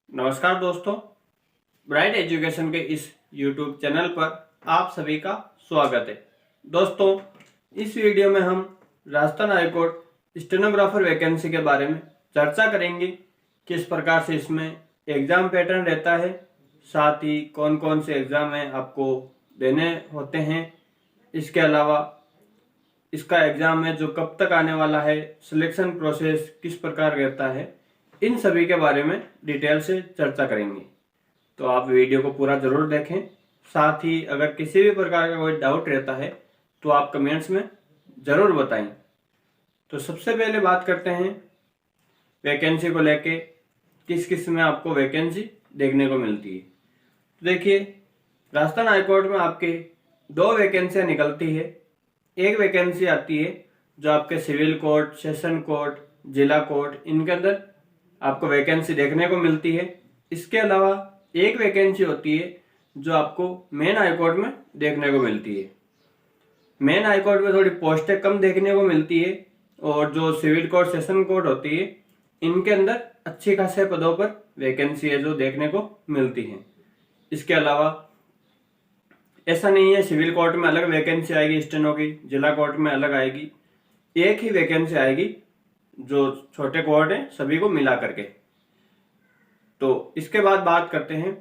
नमस्कार दोस्तों, bright education के इस YouTube चैनल पर आप सभी का स्वागत है। दोस्तों, इस वीडियो में हम राजस्थान हाईकोर्ट स्टेनोग्राफर वैकेंसी के बारे में चर्चा करेंगे। किस प्रकार से इसमें एग्जाम पैटर्न रहता है, साथ ही कौन कौन से एग्जाम है आपको देने होते हैं। इसके अलावा इसका एग्जाम है जो कब तक आने वाला है, सिलेक्शन प्रोसेस किस प्रकार रहता है, इन सभी के बारे में डिटेल से चर्चा करेंगे। तो आप वीडियो को पूरा जरूर देखें। साथ ही अगर किसी भी प्रकार का कोई डाउट रहता है तो आप कमेंट्स में जरूर बताएं। तो सबसे पहले बात करते हैं वैकेंसी को लेके, किस किस में आपको वैकेंसी देखने को मिलती है। तो देखिए, राजस्थान हाईकोर्ट में आपके दो वैकेंसियां निकलती है। एक वैकेंसी आती है जो आपके सिविल कोर्ट, सेशन कोर्ट, जिला कोर्ट, इनके अंदर आपको वैकेंसी देखने को मिलती है। इसके अलावा एक वैकेंसी होती है जो आपको मेन हाईकोर्ट में देखने को मिलती है। मेन हाईकोर्ट में थोड़ी पोस्टें कम देखने को मिलती है, और जो सिविल कोर्ट, सेशन कोर्ट होती है, इनके अंदर अच्छे खासे पदों पर वैकेंसी है जो देखने को मिलती है। इसके अलावा ऐसा नहीं है सिविल कोर्ट में अलग वैकेंसी आएगी स्टेनो की, जिला कोर्ट में अलग आएगी। एक ही वैकेंसी आएगी जो छोटे कोर्ट है सभी को मिला करके। तो इसके बाद बात करते हैं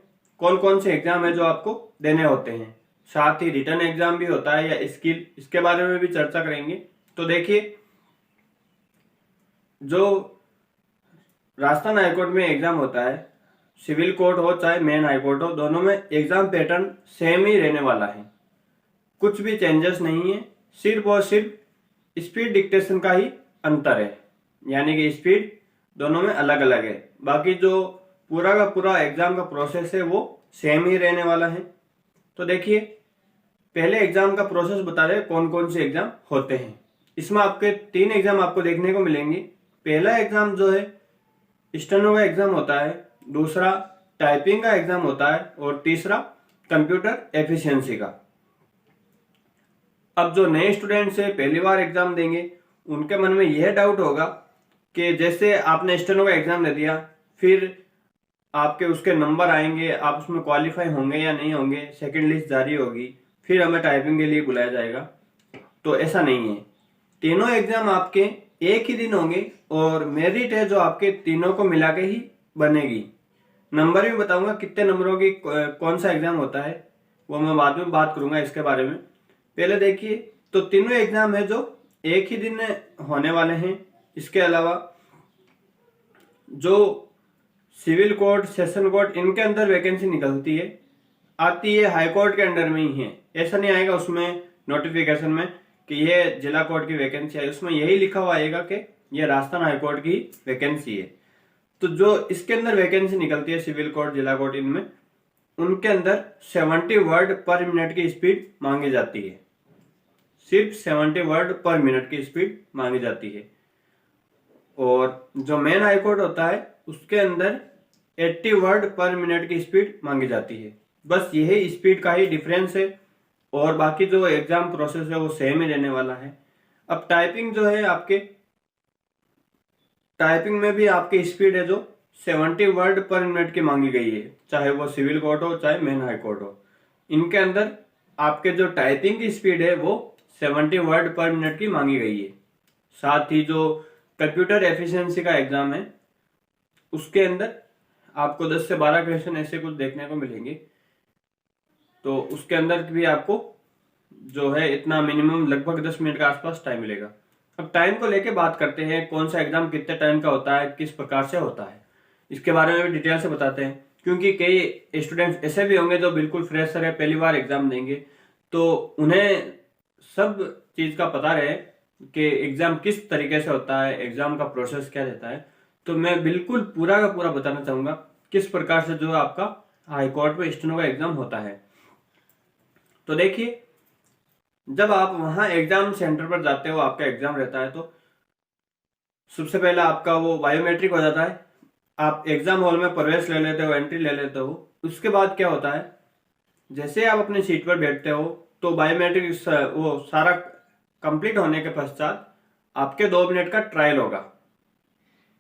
कौन कौन से एग्जाम है जो आपको देने होते हैं। साथ ही रिटर्न एग्जाम भी होता है या स्किल, इसके बारे में भी चर्चा करेंगे। तो देखिए, जो राजस्थान हाईकोर्ट में एग्जाम होता है, सिविल कोर्ट हो चाहे मेन हाईकोर्ट हो, दोनों में एग्जाम पैटर्न सेम ही रहने वाला है। कुछ भी चेंजेस नहीं है, सिर्फ और सिर्फ स्पीड डिक्टेशन का ही अंतर है, यानी कि स्पीड दोनों में अलग अलग है। बाकी जो पूरा का पूरा एग्जाम का प्रोसेस है वो सेम ही रहने वाला है। तो देखिए, पहले एग्जाम का प्रोसेस बता रहे कौन कौन से एग्जाम होते हैं। इसमें आपके 3 एग्जाम आपको देखने को मिलेंगे। पहला एग्जाम जो है स्टेनो का एग्जाम होता है, दूसरा टाइपिंग का एग्जाम होता है, और तीसरा कंप्यूटर एफिशिएंसी का। अब जो नए स्टूडेंट्स है पहली बार एग्जाम देंगे, उनके मन में यह डाउट होगा कि जैसे आपने स्टेनो का एग्जाम दे दिया, फिर आपके उसके नंबर आएंगे, आप उसमें क्वालिफाई होंगे या नहीं होंगे, सेकंड लिस्ट जारी होगी, फिर हमें टाइपिंग के लिए बुलाया जाएगा। तो ऐसा नहीं है, तीनों एग्जाम आपके एक ही दिन होंगे, और मेरिट है जो आपके तीनों को मिला के ही बनेगी। नंबर भी बताऊंगा कितने नंबरों की कौन सा एग्जाम होता है, वो मैं बाद में बात करूंगा इसके बारे में। पहले देखिए, तो तीनों एग्जाम है जो एक ही दिन होने वाले हैं। इसके अलावा जो सिविल कोर्ट, सेशन कोर्ट, इनके अंदर वैकेंसी निकलती है, आती है हाई कोर्ट के अंडर में ही है। ऐसा नहीं आएगा उसमें नोटिफिकेशन में कि ये जिला कोर्ट की वैकेंसी है, उसमें यही लिखा हुआ आएगा कि ये राजस्थान हाई कोर्ट की वैकेंसी है। तो जो इसके अंदर वैकेंसी निकलती है सिविल कोर्ट, जिला कोर्ट, इनमें उनके अंदर 70 वर्ड पर मिनट की स्पीड मांगी जाती है। सिर्फ 70 वर्ड पर मिनट की स्पीड मांगी जाती है। और जो मेन हाईकोर्ट होता है उसके अंदर 80 वर्ड पर मिनट की स्पीड मांगी जाती है। बस यही स्पीड का ही डिफरेंस है, और बाकी जो एग्जाम प्रोसेस है वो सेम ही रहने वाला है। अब टाइपिंग जो है, आपके टाइपिंग में भी आपकी स्पीड है जो 70 वर्ड पर मिनट की मांगी गई है, चाहे वो सिविल कोर्ट हो चाहे मेन हाई कोर्ट हो। इनके अंदर आपके जो टाइपिंग की स्पीड है वो 70 वर्ड पर मिनट की मांगी गई है। साथ ही जो कंप्यूटर एफिशिएंसी का एग्जाम है उसके अंदर आपको 10 से 12 क्वेश्चन ऐसे कुछ देखने को मिलेंगे। तो उसके अंदर भी आपको जो है इतना मिनिमम लगभग 10 मिनट के आसपास टाइम मिलेगा। अब टाइम को लेके बात करते हैं, कौन सा एग्जाम कितने टाइम का होता है, किस प्रकार से होता है, इसके बारे में भी डिटेल से बताते हैं। क्योंकि कई स्टूडेंट्स ऐसे भी होंगे जो बिल्कुल फ्रेशर है, पहली बार एग्जाम देंगे, तो उन्हें सब चीज का पता रहे कि एग्जाम किस तरीके से होता है, एग्जाम का प्रोसेस क्या रहता है। तो मैं बिल्कुल पूरा का पूरा बताना चाहूंगा किस प्रकार से जो आपका हाईकोर्ट में स्टेनो का एग्जाम होता है। तो देखिए, जब आप वहां एग्जाम सेंटर पर जाते हो, आपका एग्जाम रहता है, तो सबसे पहले आपका वो बायोमेट्रिक हो जाता है। आप एग्जाम हॉल में प्रवेश ले लेते हो, एंट्री ले लेते हो। उसके बाद क्या होता है, जैसे आप अपनी सीट पर बैठते हो तो बायोमेट्रिक वो सारा कंप्लीट होने के पश्चात आपके 2 मिनट का ट्रायल होगा।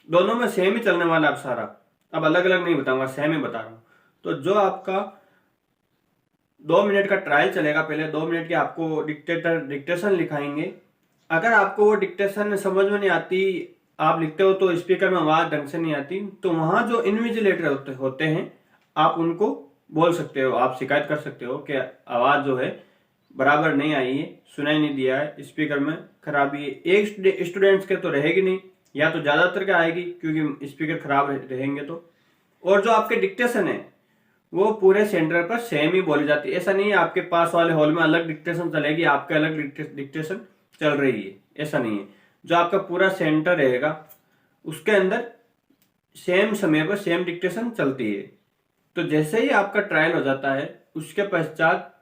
दोनों में सेम ही चलने वाला है सारा। अब अलग अलग नहीं बताऊंगा, सेम ही बता रहा हूँ। तो जो आपका 2 मिनट का ट्रायल चलेगा, पहले 2 मिनट की आपको डिक्टेशन लिखाएंगे। अगर आपको वो डिक्टेशन समझ में नहीं आती, आप लिखते हो तो स्पीकर में आवाज ढंग से नहीं आती, तो वहां जो इन्विजिलेटर होते हैं आप उनको बोल सकते हो, आप शिकायत कर सकते हो कि आवाज जो है बराबर नहीं आई है, सुनाई नहीं दिया है, स्पीकर में खराबी है। एक स्टूडेंट्स के तो रहेगी नहीं, या तो ज्यादातर के आएगी क्योंकि स्पीकर खराब रहेंगे तो। और जो आपके डिक्टेशन है वो पूरे सेंटर पर सेम ही बोली जाती है। ऐसा नहीं है आपके पास वाले हॉल में अलग डिक्टेशन चलेगी, आपके अलग डिक्टेशन चल रही है, ऐसा नहीं है। जो आपका पूरा सेंटर रहेगा उसके अंदर सेम समय पर सेम डिक्टेशन चलती है। तो जैसे ही आपका ट्रायल हो जाता है उसके पश्चात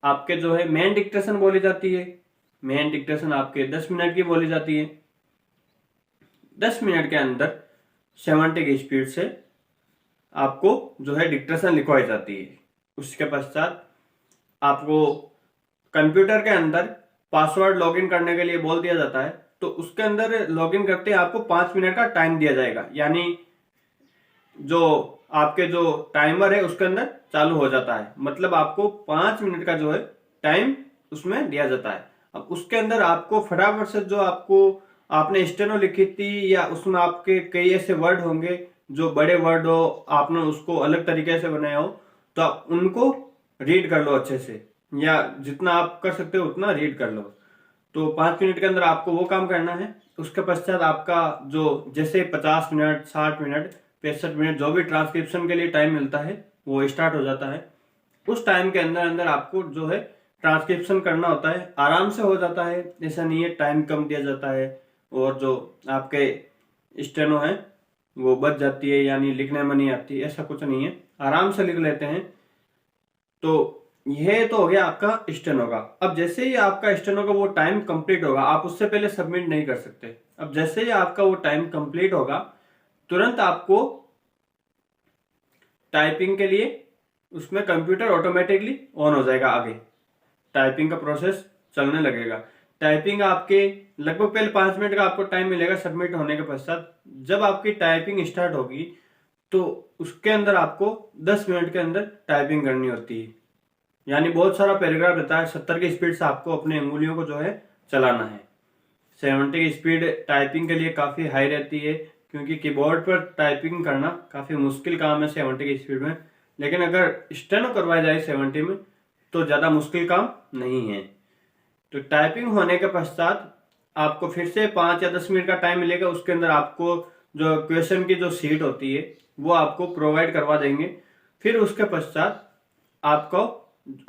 आपके जो है मेन डिक्टेशन बोली जाती है। मेन डिक्टेशन आपके 10 मिनट की बोली जाती है। 10 मिनट के अंदर 70 की स्पीड से आपको जो है डिक्टेशन लिखवाई जाती है। उसके पश्चात आपको कंप्यूटर के अंदर पासवर्ड लॉगिन करने के लिए बोल दिया जाता है। तो उसके अंदर लॉगिन करते ही आपको 5 मिनट का टाइम दिया जाएगा, यानी जो आपके जो टाइमर है उसके अंदर चालू हो जाता है। मतलब आपको 5 मिनट का जो है टाइम उसमें दिया जाता है। अब उसके अंदर आपको फटाफट से जो आपको आपने स्टेनो लिखी थी या उसमें आपके कई ऐसे वर्ड होंगे जो बड़े वर्ड हो, आपने उसको अलग तरीके से बनाया हो, तो आप उनको रीड कर लो अच्छे से, या जितना आप कर सकते हो उतना रीड कर लो। तो 5 मिनट के अंदर आपको वो काम करना है। उसके पश्चात आपका जो जैसे 50 मिनट, 60 मिनट, 65 मिनट जो भी ट्रांसक्रिप्शन के लिए टाइम मिलता है वो स्टार्ट हो जाता है। उस टाइम के अंदर अंदर आपको जो है ट्रांसक्रिप्शन करना होता है, आराम से हो जाता है, ऐसा नहीं है टाइम कम दिया जाता है और जो आपके स्टेनो है वो बच जाती है, यानी लिखने में नहीं आती, ऐसा कुछ नहीं है, आराम से लिख लेते हैं। तो यह तो हो गया आपका स्टेनो का। अब जैसे ही आपका स्टेनो का वो टाइम कंप्लीट होगा, आप उससे पहले सबमिट नहीं कर सकते। अब जैसे ही आपका वो टाइम कंप्लीट होगा तुरंत आपको टाइपिंग के लिए उसमें कंप्यूटर ऑटोमेटिकली ऑन हो जाएगा, आगे टाइपिंग का प्रोसेस चलने लगेगा। टाइपिंग आपके लगभग पहले 5 मिनट का आपको टाइम मिलेगा सबमिट होने के पश्चात। जब आपकी टाइपिंग स्टार्ट होगी तो उसके अंदर आपको 10 मिनट के अंदर टाइपिंग करनी होती है, यानी बहुत सारा पैराग्राफ रहता है। 70 की स्पीड से आपको अपने उंगलियों को जो है चलाना है। 70 की स्पीड टाइपिंग के लिए काफी हाई रहती है, क्योंकि कीबोर्ड पर टाइपिंग करना काफी मुश्किल काम है 70 की स्पीड में। लेकिन अगर स्टेनो करवाया जाए 70 में तो ज्यादा मुश्किल काम नहीं है। तो टाइपिंग होने के पश्चात आपको फिर से 5 या 10 मिनट का टाइम मिलेगा। उसके अंदर आपको जो क्वेश्चन की जो सीट होती है वो आपको प्रोवाइड करवा देंगे। फिर उसके पश्चात आपको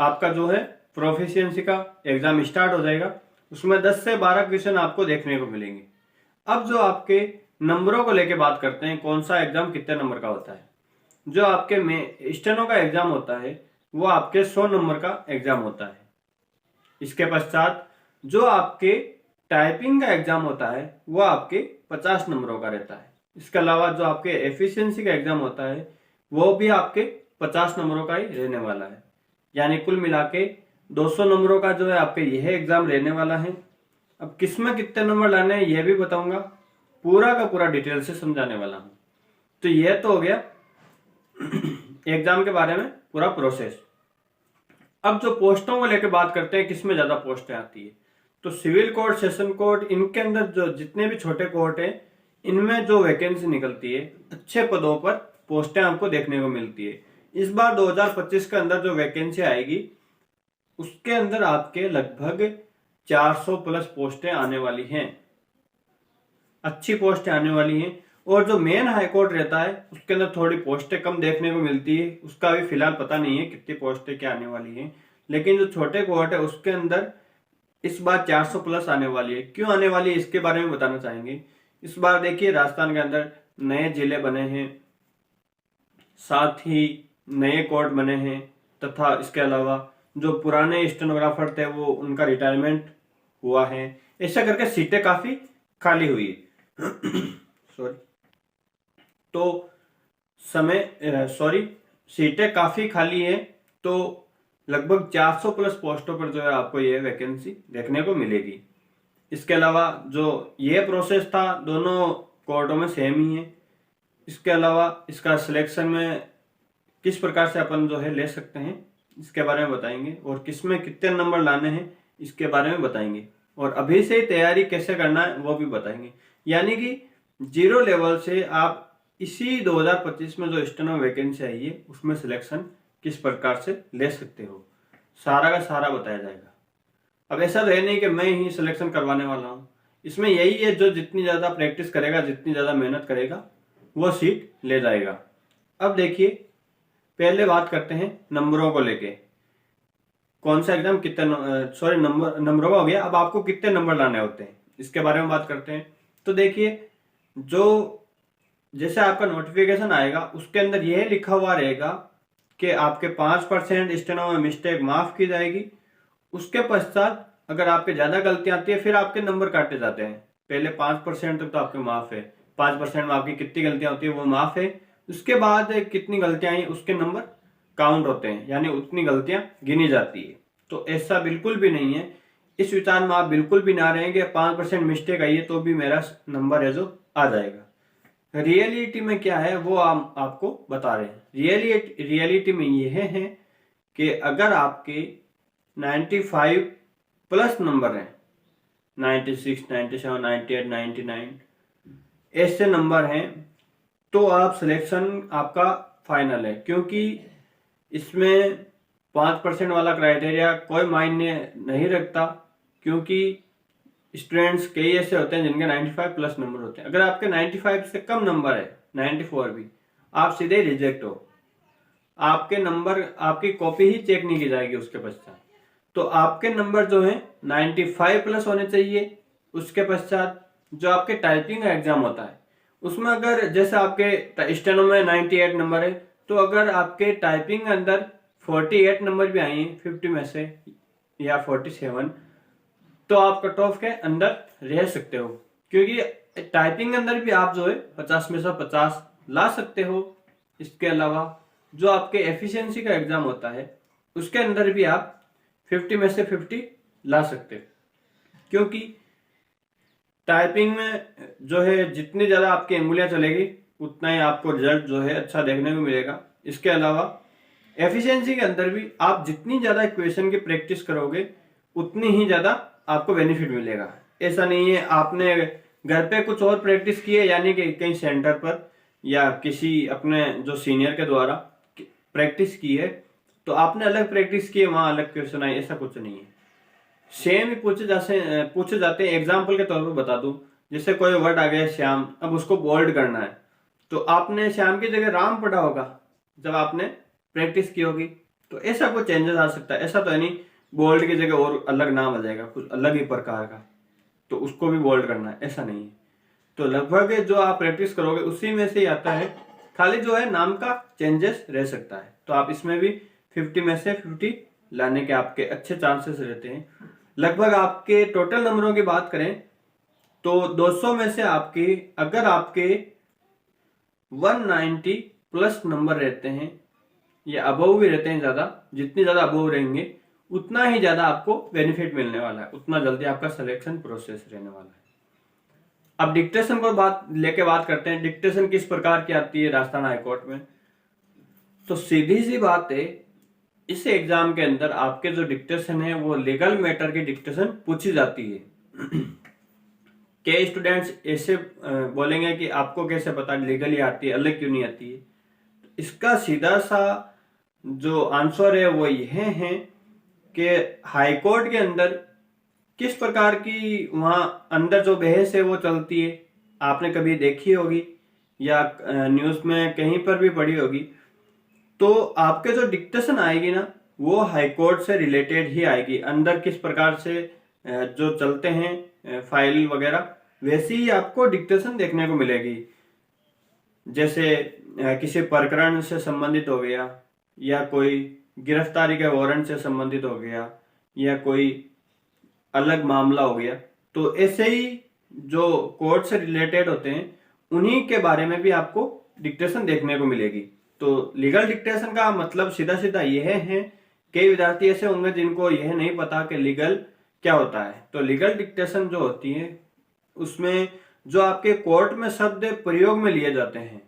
आपका जो है प्रोफिशिएंसी का एग्जाम स्टार्ट हो जाएगा। उसमें 10 से 12 क्वेश्चन आपको देखने को मिलेंगे। अब जो आपके नंबरों को लेके बात करते हैं, कौन सा एग्जाम कितने नंबर का होता है। जो आपके में स्टेनो का एग्जाम होता है वो आपके 100 नंबर का एग्जाम होता है। इसके पश्चात जो आपके टाइपिंग का एग्जाम होता है वो आपके 50 नंबरों का रहता है। इसके अलावा जो आपके एफिशिएंसी का एग्जाम होता है वो भी आपके 50 नंबरों का ही रहने वाला है। यानी कुल मिला के 200 नंबरों का जो है आपके यह एग्जाम रहने वाला है। अब किसमें कितने नंबर लाने हैं यह भी बताऊंगा, पूरा का पूरा डिटेल से समझाने वाला हूं। तो यह तो हो गया एग्जाम के बारे में पूरा प्रोसेस। अब जो पोस्टों को लेकर बात करते हैं, किसमें ज्यादा पोस्टें आती है, तो सिविल कोर्ट, सेशन कोर्ट, इनके अंदर जो जितने भी छोटे कोर्ट हैं इनमें जो वैकेंसी निकलती है, अच्छे पदों पर पोस्टें आपको देखने को मिलती है। इस बार 2025 के अंदर जो वैकेंसी आएगी उसके अंदर आपके लगभग 400 प्लस पोस्टें आने वाली हैं, अच्छी पोस्टें आने वाली हैं। और जो मेन हाई कोर्ट रहता है उसके अंदर थोड़ी पोस्टें कम देखने को मिलती है, उसका भी फिलहाल पता नहीं है कितनी पोस्टें क्या आने वाली हैं। लेकिन जो छोटे कोर्ट है उसके अंदर इस बार 400 प्लस आने वाली है। क्यों आने वाली है इसके बारे में बताना चाहेंगे। इस बार देखिए राजस्थान के अंदर नए जिले बने हैं, साथ ही नए कोर्ट बने हैं, तथा इसके अलावा जो पुराने स्टेनोग्राफर थे वो उनका रिटायरमेंट हुआ है। ऐसा करके सीटें काफी खाली हुई है सॉरी। तो सीटें काफी खाली है, तो लगभग 400 प्लस पोस्टों पर जो है आपको ये वैकेंसी देखने को मिलेगी। इसके अलावा जो ये प्रोसेस था दोनों कोर्टों में सेम ही है। इसके अलावा इसका सिलेक्शन में किस प्रकार से अपन जो है ले सकते हैं इसके बारे में बताएंगे, और किस में कितने नंबर लाने हैं इसके बारे में बताएंगे, और अभी से ही तैयारी कैसे करना है वो भी बताएंगे। यानी कि जीरो लेवल से आप इसी 2025 में जो स्टेनो वैकेंसी आई है उसमें सिलेक्शन किस प्रकार से ले सकते हो, सारा का सारा बताया जाएगा। अब ऐसा तो है नहीं कि मैं ही सिलेक्शन करवाने वाला हूँ, इसमें यही है जो जितनी ज़्यादा प्रैक्टिस करेगा, जितनी ज़्यादा मेहनत करेगा वो सीट ले जाएगा। अब देखिए, पहले बात करते हैं नंबरों को लेके, कौन सा एग्जाम कितने नंबरों का हो गया, अब आपको कितने नंबर लाने होते हैं इसके बारे में बात करते हैं। तो देखिए, जो जैसे आपका नोटिफिकेशन आएगा उसके अंदर यह लिखा हुआ रहेगा कि आपके 5% स्टेनो में मिस्टेक माफ की जाएगी। उसके पश्चात अगर आपके ज्यादा गलतियां आती है फिर आपके नंबर काटे जाते हैं। पहले 5% तक तो आपके माफ है, 5% में आपकी कितनी गलतियां होती है वो माफ है। उसके बाद कितनी गलतियां आई उसके नंबर काउंट होते हैं, यानी उतनी गलतियां गिनी जाती है। तो ऐसा बिल्कुल भी नहीं है, इस विचार में आप बिल्कुल भी ना रहेंगे 5% मिस्टेक आई है तो भी मेरा नंबर है जो आ जाएगा। रियलिटी में क्या है वो हम आपको बता रहे हैं। रियलिटी में यह है कि अगर आपके 95 प्लस नंबर हैं, 96, 97, 98, 99 ऐसे नंबर हैं तो आप सिलेक्शन आपका फाइनल है, क्योंकि इसमें 5% वाला क्राइटेरिया कोई मायने नहीं रखता, क्योंकि स्टूडेंट्स कई ऐसे होते हैं जिनके 95 प्लस नंबर होते हैं। अगर आपके 95 से कम नंबर है, 94 भी, आप सीधे रिजेक्ट हो, आपके नंबर, आपकी कॉपी ही चेक नहीं की जाएगी उसके पश्चात। तो आपके नंबर जो है 95 प्लस होने चाहिए। उसके पश्चात जो आपके टाइपिंग का एग्जाम होता है उसमें अगर जैसे आपके स्टेनो में 98 नंबर है, तो अगर आपके टाइपिंग के अंदर 48 नंबर भी आए हैं 50 में से या 47, तो आप कट ऑफ के अंदर रह सकते हो, क्योंकि टाइपिंग के अंदर भी आप जो है 50 में से 50 ला सकते हो। इसके अलावा जो आपके एफिशिएंसी का एग्जाम होता है उसके अंदर भी आप 50 में से 50 ला सकते हो, क्योंकि टाइपिंग में जो है जितनी ज्यादा आपकी अंगुलियां चलेगी उतना ही आपको रिजल्ट जो है अच्छा देखने को मिलेगा। इसके अलावा एफिशिएंसी के अंदर भी आप जितनी ज्यादा इक्वेशन की प्रैक्टिस करोगे उतनी ही ज्यादा आपको बेनिफिट मिलेगा। ऐसा नहीं है आपने घर पे कुछ और प्रैक्टिस की है, यानी कि कहीं सेंटर पर या किसी अपने जो सीनियर के द्वारा प्रैक्टिस की है तो आपने अलग प्रैक्टिस की है, वहां अलग क्वेश्चन आए, ऐसा कुछ नहीं है। सेम ही पूछे जाते हैं। एग्जाम्पल के तौर पर बता दूं, जैसे कोई वर्ड आ गया श्याम, अब उसको बोल्ड करना है तो आपने श्याम की जगह राम पढ़ा होगा जब आपने प्रैक्टिस की होगी, तो ऐसा कुछ चेंजेस आ सकता है। ऐसा तो है नहीं बोल्ड की जगह और अलग नाम आ जाएगा कुछ अलग ही प्रकार का तो उसको भी बोल्ड करना है, ऐसा नहीं है। तो लगभग जो आप प्रैक्टिस करोगे उसी में से ही आता है, खाली जो है नाम का चेंजेस रह सकता है। तो आप इसमें भी 50 में से 50 लाने के आपके अच्छे चांसेस रहते हैं। लगभग आपके टोटल नंबरों की बात करें तो 200 में से आपके अगर आपके 190 प्लस नंबर रहते हैं या अबव भी रहते हैं, ज्यादा जितनी ज्यादा अबव रहेंगे उतना ही ज्यादा आपको बेनिफिट मिलने वाला है, उतना जल्दी आपका सिलेक्शन प्रोसेस रहने वाला है। अब डिक्टेशन को बात करते हैं। डिक्टेशन किस प्रकार की आती है राजस्थान हाईकोर्ट में? तो सीधी सी बात है, इस एग्जाम के अंदर आपके जो डिक्टेशन है वो लीगल मैटर की डिक्टेशन पूछी जाती है। कई स्टूडेंट्स ऐसे बोलेंगे कि आपको कैसे पता लीगली आती है, अलग क्यों नहीं आती है? इसका सीधा सा जो आंसर है वो यह है कि हाईकोर्ट के अंदर किस प्रकार की वहां अंदर जो बहस है वो चलती है, आपने कभी देखी होगी या न्यूज में कहीं पर भी पढ़ी होगी। तो आपके जो डिक्टेशन आएगी ना वो हाईकोर्ट से रिलेटेड ही आएगी। अंदर किस प्रकार से जो चलते हैं फाइल वगैरह, वैसी ही आपको डिक्टेशन देखने को मिलेगी। जैसे किसी प्रकरण से संबंधित हो गया या कोई गिरफ्तारी के वारंट से संबंधित हो गया या कोई अलग मामला हो गया, तो ऐसे ही जो कोर्ट से रिलेटेड होते हैं उन्हीं के बारे में भी आपको डिक्टेशन देखने को मिलेगी। तो लीगल डिक्टेशन का मतलब सीधा सीधा यह है, कई विद्यार्थी ऐसे होंगे जिनको यह नहीं पता कि लीगल क्या होता है। तो लीगल डिक्टेशन जो होती है उसमें जो आपके कोर्ट में शब्द प्रयोग में लिए जाते हैं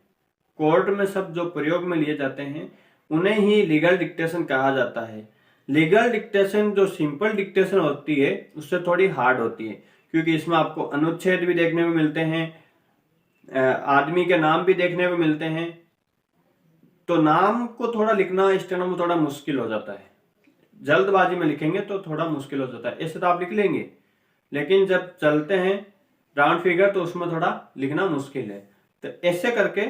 कोर्ट में सब जो प्रयोग में लिए जाते हैं उन्हें ही लीगल डिक्टेशन कहा जाता है। लीगल डिक्टेशन जो सिंपल डिक्टेशन होती है उससे थोड़ी हार्ड होती है, क्योंकि इसमें आपको अनुच्छेद भी देखने को मिलते हैं, आदमी के नाम भी देखने को मिलते हैं, तो नाम को थोड़ा लिखना स्टेनो में थोड़ा मुश्किल हो जाता है। जल्दबाजी में लिखेंगे तो थोड़ा मुश्किल हो जाता है, ऐसे तो आप लिख लेंगे, लेकिन जब चलते हैं राउंड फिगर तो उसमें थोड़ा लिखना मुश्किल है। तो ऐसे करके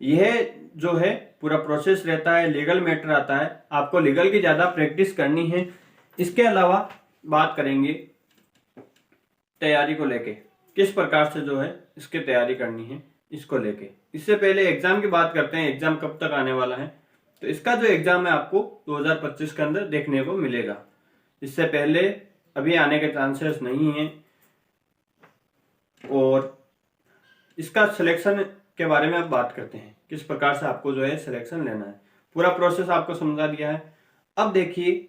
यह जो है पूरा प्रोसेस रहता है, लीगल मैटर आता है। आपको लीगल की ज्यादा प्रैक्टिस करनी है। इसके अलावा बात करेंगे तैयारी को लेके, किस प्रकार से जो है इसकी तैयारी करनी है इसको लेके। इससे पहले एग्जाम की बात करते हैं, एग्जाम कब तक आने वाला है। तो इसका जो एग्जाम है आपको 2025 के अंदर देखने को मिलेगा। इससे पहले अभी आने के चांसेस नहीं है। और इसका सिलेक्शन के बारे में आप बात करते हैं, किस प्रकार से आपको जो है सिलेक्शन लेना है। पूरा प्रोसेस आपको समझा दिया है। अब देखिए,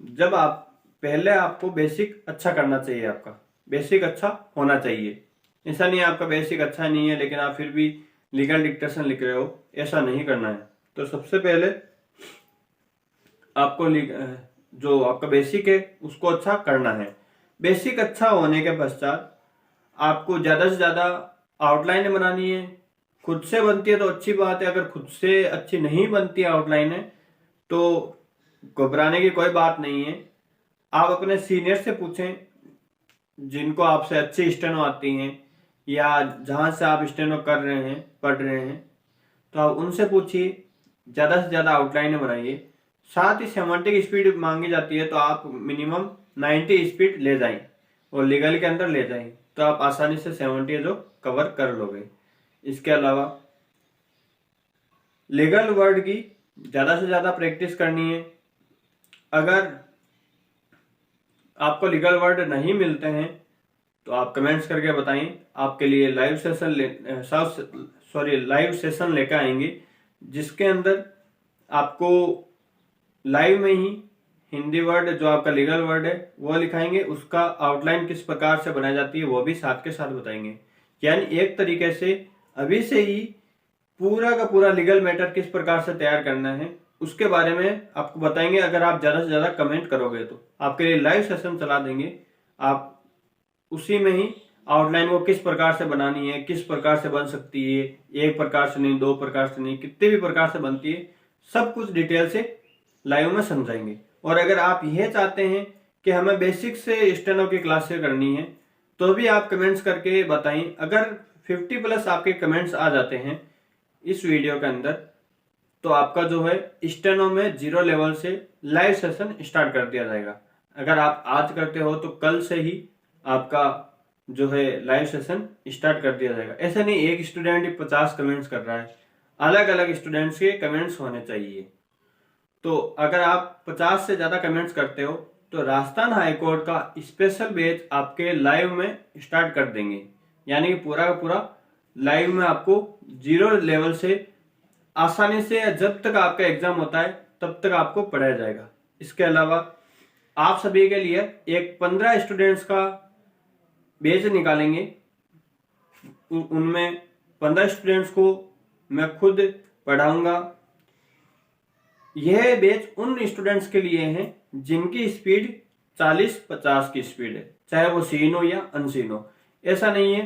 जब आप पहले आपको बेसिक अच्छा करना चाहिए, आपका बेसिक अच्छा होना चाहिए। ऐसा नहीं है आपका बेसिक अच्छा नहीं है लेकिन आप फिर भी लीगल डिक्टेशन लिख रहे हो, ऐसा नहीं करना है। तो सबसे पहले आपको जो आपका बेसिक है उसको अच्छा करना है। बेसिक अच्छा होने के पश्चात आपको ज्यादा से ज्यादा आउटलाइन बनानी है। खुद से बनती है तो अच्छी बात है, अगर खुद से अच्छी नहीं बनती आउटलाइन है तो घबराने की कोई बात नहीं है। आप अपने सीनियर से पूछें, जिनको आपसे अच्छी स्टेनो आती हैं या जहां से आप स्टेनो कर रहे हैं, पढ़ रहे हैं, तो आप उनसे पूछिए, ज्यादा से ज्यादा आउटलाइन बनाइए। साथ ही सेमेंटिक स्पीड मांगी जाती है तो आप मिनिमम 90 स्पीड ले जाएं और लीगल के अंदर ले जाएं, तो आप आसानी से 70 जो कवर कर लोगे। इसके अलावा लीगल वर्ड की ज्यादा से ज्यादा प्रैक्टिस करनी है। अगर आपको लीगल वर्ड नहीं मिलते हैं तो आप कमेंट्स करके बताएं, आपके लिए लाइव सेशन लेकर आएंगे, जिसके अंदर आपको लाइव में ही हिंदी वर्ड जो आपका लीगल वर्ड है वो लिखाएंगे, उसका आउटलाइन किस प्रकार से बनाई जाती है वो भी साथ के साथ बताएंगे। यानी एक तरीके से अभी से ही पूरा का पूरा लीगल मैटर किस प्रकार से तैयार करना है उसके बारे में आपको बताएंगे। अगर आप ज्यादा से ज्यादा कमेंट करोगे तो आपके लिए लाइव सेशन चला देंगे, आप उसी में ही आउटलाइन वो किस प्रकार से बनानी है, किस प्रकार से बन सकती है, एक प्रकार से नहीं, दो प्रकार से नहीं, कितने भी प्रकार से बनती है, सब कुछ डिटेल से लाइव में समझाएंगे। और अगर आप यह चाहते हैं कि हमें बेसिक से स्टेनो की क्लासेस करनी है तो भी आप कमेंट्स करके बताएं। अगर 50+ आपके कमेंट्स आ जाते हैं इस वीडियो के अंदर तो आपका जो है स्टेनो में 0 लेवल से लाइव सेशन स्टार्ट कर दिया जाएगा। अगर आप आज करते हो तो कल से ही आपका जो है लाइव सेशन स्टार्ट कर दिया जाएगा। ऐसा नहीं एक स्टूडेंट ही 50 कमेंट्स कर रहा है, अलग अलग स्टूडेंट्स के कमेंट्स होने चाहिए। तो अगर आप 50 से ज्यादा कमेंट्स करते हो तो राजस्थान हाईकोर्ट का स्पेशल बैच आपके लाइव में स्टार्ट कर देंगे। यानी कि पूरा का पूरा लाइव में आपको 0 लेवल से आसानी से जब तक आपका एग्जाम होता है तब तक आपको पढ़ाया जाएगा। इसके अलावा आप सभी के लिए एक 15 स्टूडेंट्स का बैच निकालेंगे। उनमें 15 स्टूडेंट्स को मैं खुद पढ़ाऊंगा। यह बैच उन स्टूडेंट्स के लिए है जिनकी स्पीड 40-50 की स्पीड है, चाहे वो सीन हो या अनसीन हो। ऐसा नहीं है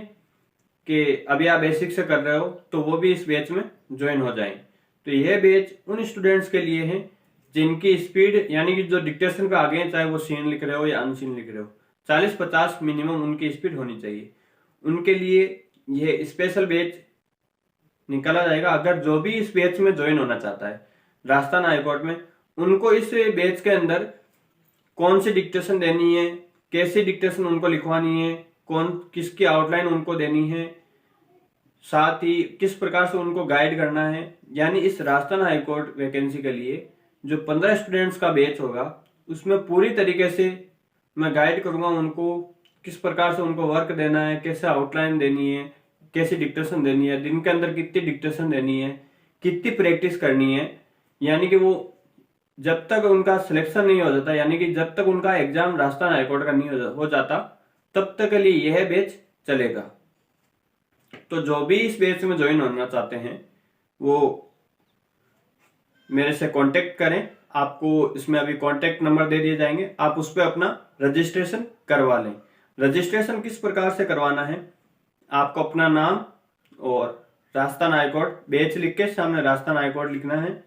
कि अभी आप बेसिक से कर रहे हो तो वो भी इस बैच में ज्वाइन हो जाएं। तो यह बैच उन स्टूडेंट्स के लिए है जिनकी स्पीड यानी कि जो डिक्टेशन पे आगे हैं, चाहे वो सीन लिख रहे हो या अनसीन लिख रहे हो, 40-50 मिनिमम उनकी स्पीड होनी चाहिए। उनके लिए यह स्पेशल बैच निकाला जाएगा। अगर जो भी इस बैच में ज्वाइन होना चाहता है राजस्थान हाईकोर्ट में, उनको इस बैच के अंदर कौन सी डिक्टेशन देनी है, कैसी डिक्टेशन उनको लिखवानी है, कौन किसकी आउटलाइन उनको देनी है, साथ ही किस प्रकार से उनको गाइड करना है। यानी इस राजस्थान हाईकोर्ट वैकेंसी के लिए जो 15 स्टूडेंट्स का बैच होगा उसमें पूरी तरीके से मैं गाइड करूंगा उनको, किस प्रकार से उनको वर्क देना है, कैसे आउटलाइन देनी है, कैसी डिक्टेशन देनी है, दिन के अंदर कितनी डिक्टेशन देनी है, कितनी प्रैक्टिस करनी है। यानी कि वो जब तक उनका सिलेक्शन नहीं हो जाता, यानी कि जब तक उनका एग्जाम राजस्थान हाईकोर्ट का नहीं हो जाता तब तक के लिए यह बैच चलेगा। तो जो भी इस बैच में ज्वाइन होना चाहते हैं वो मेरे से कांटेक्ट करें। आपको इसमें अभी कांटेक्ट नंबर दे दिए जाएंगे, आप उस पर अपना रजिस्ट्रेशन करवा लें। रजिस्ट्रेशन किस प्रकार से करवाना है, आपको अपना नाम और राजस्थान हाईकोर्ट बैच लिख के सामने राजस्थान हाईकोर्ट लिखना है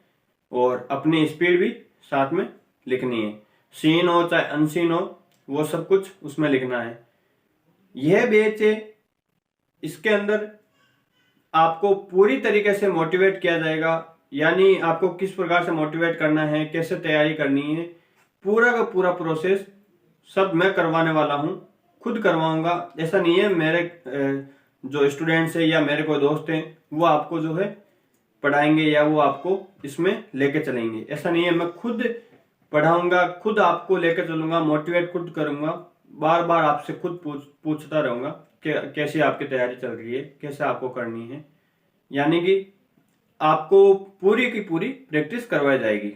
और अपनी स्पीड भी साथ में लिखनी है। सीन हो चाहे अनसीन हो, वो सब कुछ उसमें लिखना है। यह बैच है, इसके अंदर आपको पूरी तरीके से मोटिवेट किया जाएगा, यानी आपको किस प्रकार से मोटिवेट करना है, कैसे तैयारी करनी है, पूरा का पूरा प्रोसेस सब मैं करवाने वाला हूं, खुद करवाऊंगा। ऐसा नहीं है मेरे जो स्टूडेंट्स है या मेरे कोई दोस्त हैं वो आपको जो है पढ़ाएंगे या वो आपको इसमें लेके चलेंगे, ऐसा नहीं है। मैं खुद पढ़ाऊंगा, खुद आपको लेकर चलूंगा, मोटिवेट खुद करूंगा, बार बार आपसे खुद पूछता रहूंगा कि कैसी आपकी तैयारी चल रही है, कैसे आपको करनी है। यानी कि आपको पूरी की पूरी प्रैक्टिस करवाई जाएगी।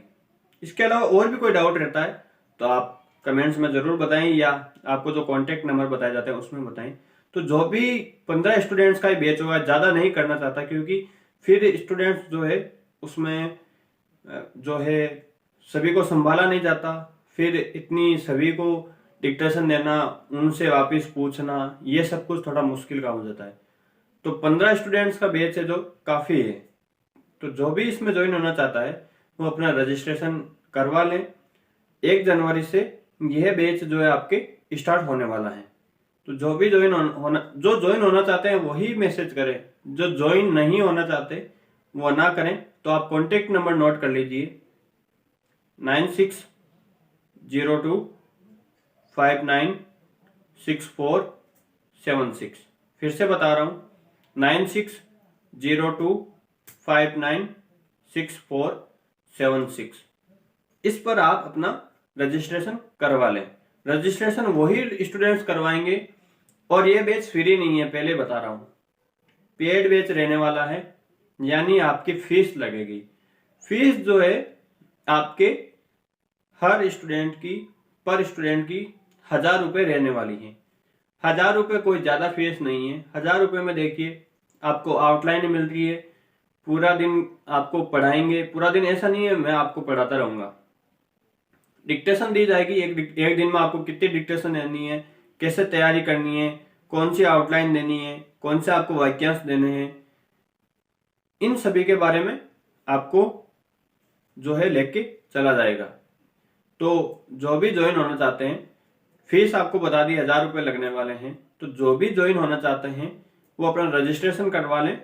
इसके अलावा और भी कोई डाउट रहता है तो आप कमेंट्स में जरूर बताएं या आपको जो कॉन्टेक्ट नंबर बताए जाते हैं उसमें बताएं। तो जो भी 15 स्टूडेंट्स का ही बैच होगा, ज़्यादा नहीं करना चाहता, क्योंकि फिर स्टूडेंट्स जो है उसमें जो है सभी को संभाला नहीं जाता, फिर इतनी सभी को डिक्टेशन देना, उनसे वापस पूछना, ये सब कुछ थोड़ा मुश्किल काम हो जाता है। तो 15 स्टूडेंट्स का बैच है जो काफ़ी है। तो जो भी इसमें ज्वाइन होना चाहता है वो अपना रजिस्ट्रेशन करवा लें। 1 जनवरी से यह बैच जो है आपके स्टार्ट होने वाला है। तो जो भी ज्वाइन होना चाहते हैं वही मैसेज करें, जो ज्वाइन नहीं होना चाहते वो ना करें। तो आप कॉन्टेक्ट नंबर नोट कर लीजिए, 9602596476। फिर से बता रहा हूँ, 9602596476। इस पर आप अपना रजिस्ट्रेशन करवा लें। रजिस्ट्रेशन वही स्टूडेंट्स करवाएंगे और ये बैच फ्री नहीं है, पहले बता रहा हूँ, पेड बैच रहने वाला है, यानी आपकी फीस लगेगी। फीस जो है आपके हर स्टूडेंट की पर स्टूडेंट की 1000 रुपये रहने वाली है। 1000 रुपये कोई ज़्यादा फीस नहीं है। 1000 रुपये में देखिए आपको आउटलाइन मिल रही है, पूरा दिन आपको पढ़ाएंगे, पूरा दिन ऐसा नहीं है मैं आपको पढ़ाता रहूँगा, डिक्टेशन दी जाएगी। एक दिन में आपको कितनी डिक्टेशन देनी है, कैसे तैयारी करनी है, कौन सी आउटलाइन देनी है, कौन से आपको वाक्यांश देने हैं, इन सभी के बारे में आपको जो है लेके चला जाएगा। तो जो भी ज्वाइन होना चाहते हैं, फीस आपको बता दी 1000 रुपये लगने वाले हैं। तो जो भी ज्वाइन होना चाहते हैं वो अपना रजिस्ट्रेशन करवा लें।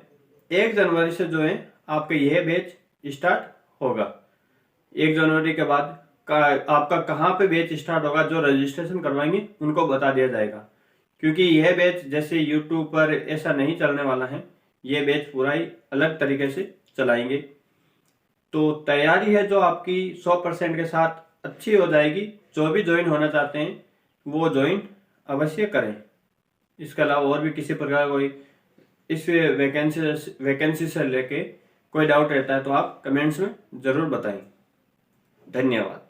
1 जनवरी से जो है आपका यह बैच स्टार्ट होगा। 1 जनवरी के बाद आपका कहाँ पे बैच स्टार्ट होगा, जो रजिस्ट्रेशन करवाएंगे उनको बता दिया जाएगा, क्योंकि यह बैच जैसे यूट्यूब पर ऐसा नहीं चलने वाला है, यह बैच पूरा ही अलग तरीके से चलाएंगे। तो तैयारी है जो आपकी 100% के साथ अच्छी हो जाएगी। जो भी ज्वाइन होना चाहते हैं वो ज्वाइन अवश्य करें। इसके अलावा और भी किसी प्रकार कोई इस वैकेंसी से लेके कोई डाउट रहता है तो आप कमेंट्स में जरूर बताएं। धन्यवाद।